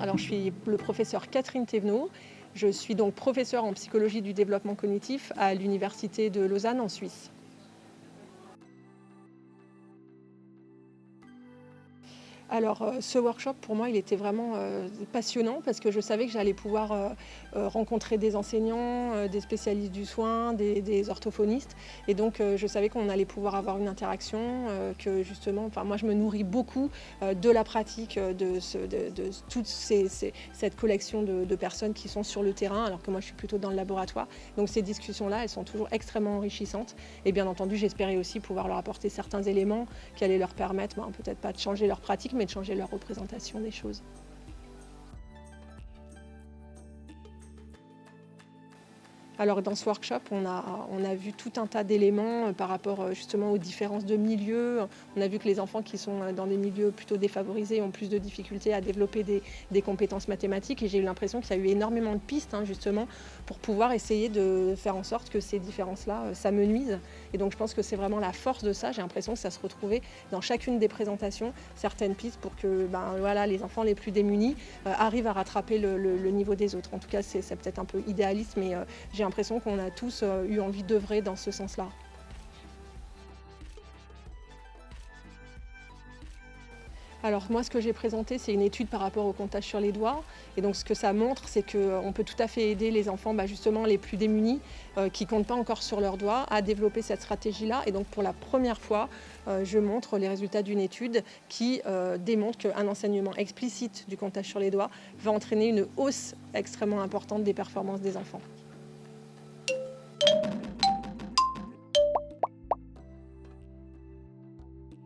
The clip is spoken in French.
Alors, je suis le professeur Catherine Thévenot. Je suis donc professeure en psychologie du développement cognitif à l'Université de Lausanne en Suisse. Alors, ce workshop, pour moi, il était vraiment passionnant parce que je savais que j'allais pouvoir rencontrer des enseignants, des spécialistes du soin, des orthophonistes. Et donc, je savais qu'on allait pouvoir avoir une interaction, que justement, enfin, moi, je me nourris beaucoup de la pratique de toute cette collection de personnes qui sont sur le terrain, alors que moi, je suis plutôt dans le laboratoire. Donc, ces discussions-là, elles sont toujours extrêmement enrichissantes. Et bien entendu, j'espérais aussi pouvoir leur apporter certains éléments qui allaient leur permettre, peut-être pas de changer leur pratique, mais de changer leur représentation des choses. Alors dans ce workshop, on a vu tout un tas d'éléments par rapport justement aux différences de milieux. On a vu que les enfants qui sont dans des milieux plutôt défavorisés ont plus de difficultés à développer des compétences mathématiques. Et j'ai eu l'impression qu'il y a eu énormément de pistes justement pour pouvoir essayer de faire en sorte que ces différences-là s'amenuisent. Et donc je pense que c'est vraiment la force de ça. J'ai l'impression que ça se retrouvait dans chacune des présentations, certaines pistes pour que les enfants les plus démunis arrivent à rattraper le niveau des autres. En tout cas, c'est peut-être un peu idéaliste, mais j'ai l'impression qu'on a tous eu envie d'œuvrer dans ce sens-là. Alors moi, ce que j'ai présenté, c'est une étude par rapport au comptage sur les doigts. Et donc ce que ça montre, c'est qu'on peut tout à fait aider les enfants, justement les plus démunis, qui ne comptent pas encore sur leurs doigts, à développer cette stratégie-là. Et donc pour la première fois, je montre les résultats d'une étude qui démontre qu'un enseignement explicite du comptage sur les doigts va entraîner une hausse extrêmement importante des performances des enfants.